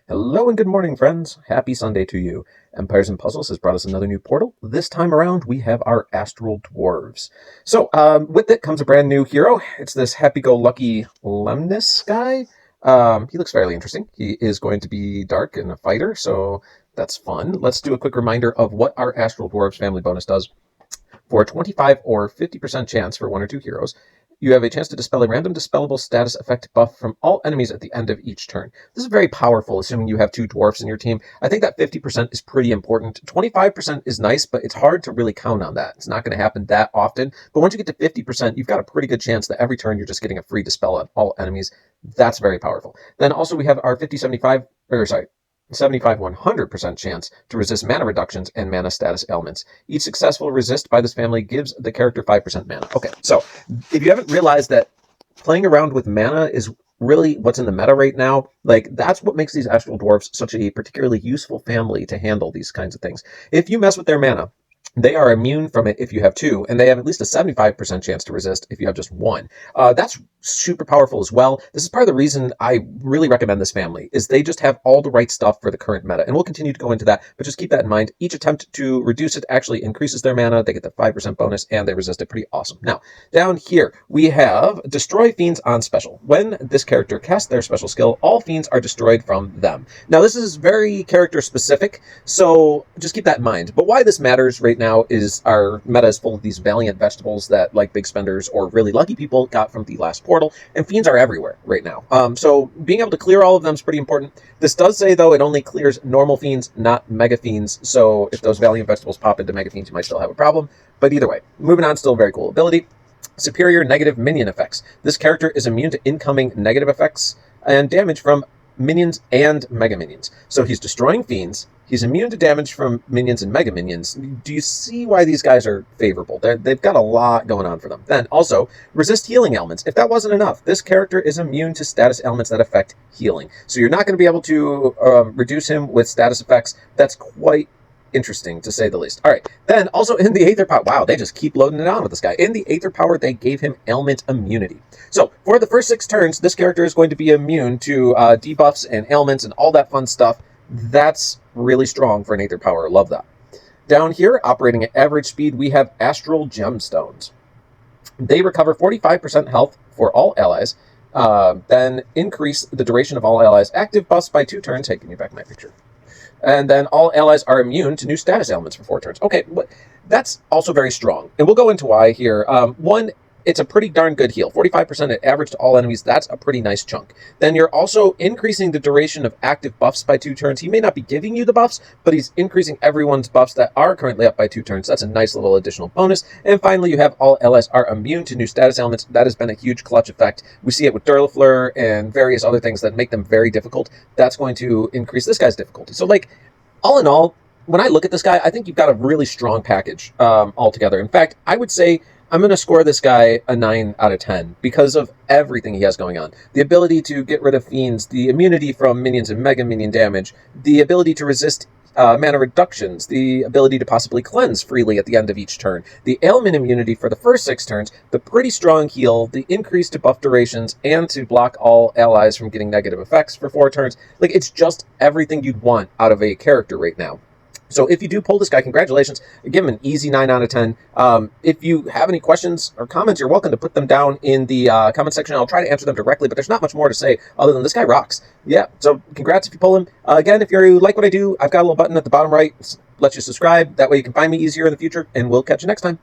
Hello and good morning, friends. Happy Sunday to you. Empires and Puzzles has brought us another new portal. This time around, we have our Astral Dwarves. So, with it comes a brand new hero. It's this happy-go-lucky Lemness guy. He looks fairly interesting. He is going to be dark and a fighter, so that's fun. Let's do a quick reminder of what our Astral Dwarves family bonus does. For a 25 or 50% chance for one or two heroes, you have a chance to dispel a random dispellable status effect buff from all enemies at the end of each turn. This is very powerful, assuming you have two dwarfs in your team. I think that 50% is pretty important. 25% is nice, but it's hard to really count on that. It's not going to happen that often. But once you get to 50%, you've got a pretty good chance that every turn you're just getting a free dispel on all enemies. That's very powerful. Then also we have our 75 100% chance to resist mana reductions and mana status ailments. Each successful resist by this family gives the character 5% mana. Okay, so if you haven't realized that playing around with mana is really what's in the meta right now, like that's what makes these Astral Dwarves such a particularly useful family to handle these kinds of things. If you mess with their mana, they are immune from it if you have two, and they have at least a 75% chance to resist if you have just one. That's super powerful as well. This is part of the reason I really recommend this family, is they just have all the right stuff for the current meta, and we'll continue to go into that, but just keep that in mind. Each attempt to reduce it actually increases their mana, they get the 5% bonus, and they resist it. Pretty awesome. Now, down here, we have Destroy Fiends on special. When this character casts their special skill, all fiends are destroyed from them. Now, this is very character specific, so just keep that in mind. But why this matters right now is our meta is full of these valiant vegetables that like big spenders or really lucky people got from the last portal, and fiends are everywhere right now. So being able to clear all of them is pretty important. This does say, though, it only clears normal fiends, not mega fiends, so if those valiant vegetables pop into mega fiends, you might still have a problem. But either way, moving on, still a very cool ability. Superior negative minion effects. This character is immune to incoming negative effects and damage from minions and mega minions. So he's destroying fiends. He's immune to damage from minions and mega minions. Do you see why these guys are favorable? They've got a lot going on for them. Then also, resist healing ailments. If that wasn't enough, this character is immune to status ailments that affect healing. So you're not going to be able to reduce him with status effects. That's quite interesting, to say the least. All right. Then also in the Aether Power, wow, they just keep loading it on with this guy. In the Aether Power, they gave him ailment immunity. So for the first 6 turns, this character is going to be immune to debuffs and ailments and all that fun stuff. That's really strong for an Aether Power. Love that. Down here, operating at average speed, we have Astral Gemstones. They recover 45% health for all allies, then increase the duration of all allies' active buffs by 2 turns. Hey, give me back my picture. And then all allies are immune to new status ailments for 4 turns. Okay, but that's also very strong. And we'll go into why here. One, it's a pretty darn good heal. 45% at average to all enemies, that's a pretty nice chunk. Then you're also increasing the duration of active buffs by 2 turns. He may not be giving you the buffs, but he's increasing everyone's buffs that are currently up by 2 turns. That's a nice little additional bonus. And finally, you have all allies are immune to new status ailments. That has been a huge clutch effect. We see it with Durlafleur and various other things that make them very difficult. That's going to increase this guy's difficulty. So, like, all in all, when I look at this guy, I think you've got a really strong package altogether. In fact, I would say I'm going to score this guy a 9 out of 10 because of everything he has going on. The ability to get rid of fiends, the immunity from minions and mega minion damage, the ability to resist mana reductions, the ability to possibly cleanse freely at the end of each turn, the ailment immunity for the first 6 turns, the pretty strong heal, the increase to buff durations, and to block all allies from getting negative effects for 4 turns. Like, it's just everything you'd want out of a character right now. So if you do pull this guy, congratulations. Give him an easy 9 out of 10. If you have any questions or comments, you're welcome to put them down in the comment section. I'll try to answer them directly, but there's not much more to say other than this guy rocks. Yeah, so congrats if you pull him. Again, if you like what I do, I've got a little button at the bottom right. Lets you subscribe. That way you can find me easier in the future, and we'll catch you next time.